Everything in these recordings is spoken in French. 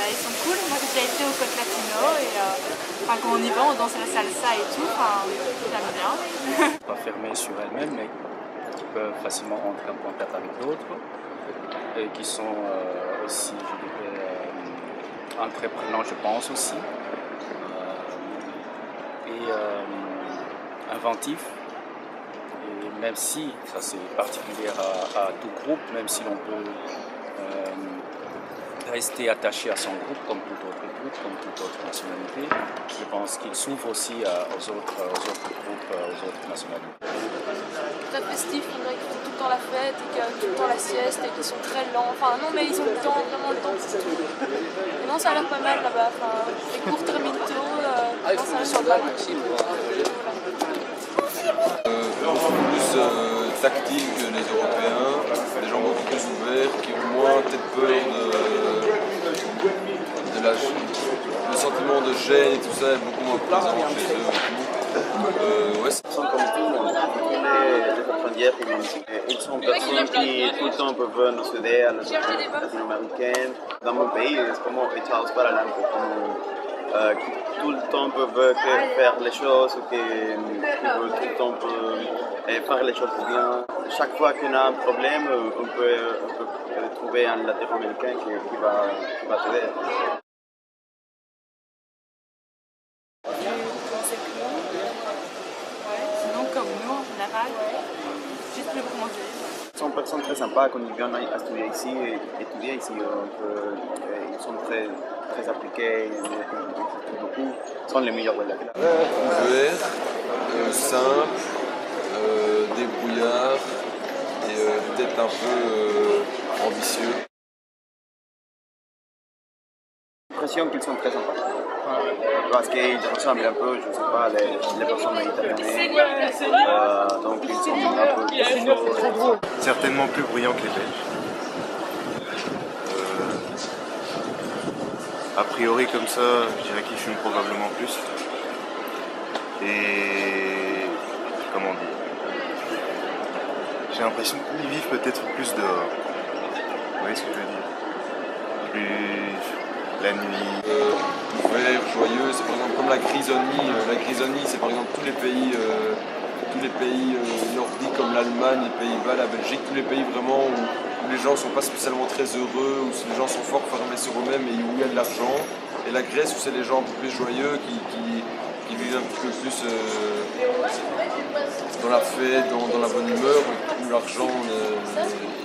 Ils sont cool. Moi j'ai déjà été au Côte Latino et quand on y va, on danse la salsa et tout. J'aime bien. Pas fermées sur elles-mêmes, mais qui peuvent facilement entrer en contact avec d'autres et qui sont aussi, je dirais, entreprenants, je pense aussi, et inventifs. Et même si, ça c'est particulier à tout groupe, même si l'on peut rester attaché à son groupe comme tout autre groupe, comme toute autre nationalité, je pense qu'il s'ouvre aussi aux autres groupes, aux autres nationalités. Très festif, on dirait qu'ils font tout le temps la fête, et qu'il y a tout le temps la sieste et qu'ils sont très lents. Enfin non mais ils ont le temps, vraiment le temps pour tout. Et non ça a l'air pas mal là-bas, les cours terminent tôt, non, ça a l'air pas mal. Beaucoup plus tactile que les Européens, des gens beaucoup plus ouverts, qui ont moins peut-être peur le sentiment de gêne et tout ça est beaucoup moins présent chez eux. Ouais, Ils sont comme tout le monde, les étrangers, ils sont personnes qui tout le temps peuvent nous aider à la latino-américaine. Dans mon pays, c'est comme echados para adelante, qui tout le temps peuvent faire les choses, qui peuvent tout le temps faire les choses bien. Chaque fois qu'on a un problème, on peut trouver un latino-américain qui va t'aider. Sinon, comme nous en général, juste le manger. Ils sont personnes très sympas quand ils viennent à étudier ici. Ils sont très appliqués, beaucoup. Ils sont les meilleurs de la classe. ouverts, simples, débrouillards et peut-être un peu ambitieux. J'ai l'impression qu'ils sont très sympas. Parce qu'ils ressemblent un peu, je ne sais pas, les personnes méditerranéennes. Donc ils sont un peu... Certainement plus bruyants que les Belges. A priori comme ça, je dirais qu'ils fument probablement plus. Et comment dire, j'ai l'impression qu'ils vivent peut-être plus dehors. Vous voyez ce que je veux dire? Plus la nuit. Ouvert, joyeux, c'est par exemple comme la grisonnie. La grisonnie, c'est par exemple tous les pays nordiques comme l'Allemagne, les Pays-Bas, la Belgique, tous les pays vraiment où les gens ne sont pas spécialement très heureux, où les gens sont fort fermés sur eux-mêmes et où il y a de l'argent. Et la Grèce où c'est les gens un peu plus joyeux qui vivent un petit peu plus dans la fête, dans la bonne humeur, où l'argent,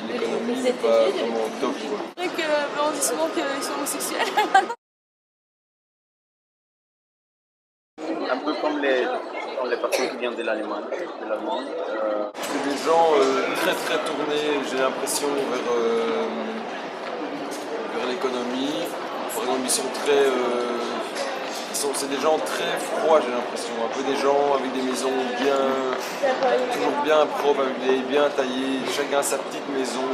l'économie n'est pas vraiment top. C'est vrai qu'on dit souvent qu'ils sont homosexuels. Un peu comme les personnes qui viennent de l'Allemagne. C'est des gens très très tournés, j'ai l'impression, vers l'économie. Par exemple, ils sont très... c'est des gens très froids, j'ai l'impression. Un peu des gens avec des maisons toujours bien propres, avec des bien taillées. Chacun a sa petite maison.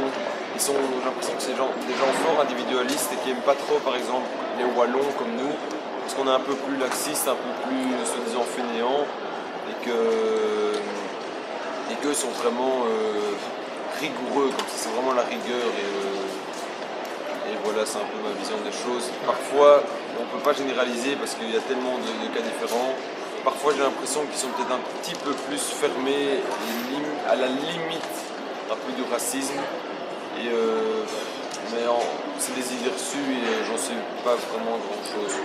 J'ai l'impression que c'est des gens forts individualistes et qui n'aiment pas trop, par exemple, les Wallons comme nous. Parce qu'on est un peu plus laxiste, un peu plus, soi-disant, fainéant. Et qu'eux sont vraiment rigoureux, comme ça, c'est vraiment la rigueur. Et voilà, c'est un peu ma vision des choses. Parfois, on ne peut pas généraliser parce qu'il y a tellement de cas différents. Parfois, j'ai l'impression qu'ils sont peut-être un petit peu plus fermés, à la limite un peu du racisme. Mais c'est des idées reçues et j'en sais pas vraiment grand-chose.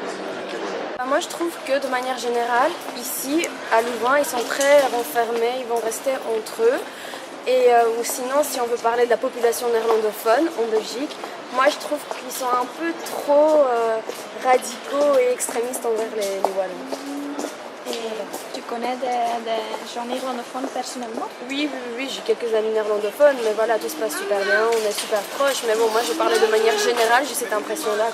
Moi, je trouve que de manière générale, ici, à Louvain, ils sont très renfermés, ils vont rester entre eux. Ou sinon, si on veut parler de la population néerlandophone en Belgique, moi je trouve qu'ils sont un peu trop radicaux et extrémistes envers les Wallons. Tu connais des gens néerlandophones personnellement? Oui, j'ai quelques amis néerlandophones, mais voilà, tout se passe super bien, on est super proches. Mais bon, moi je parlais de manière générale, j'ai cette impression-là.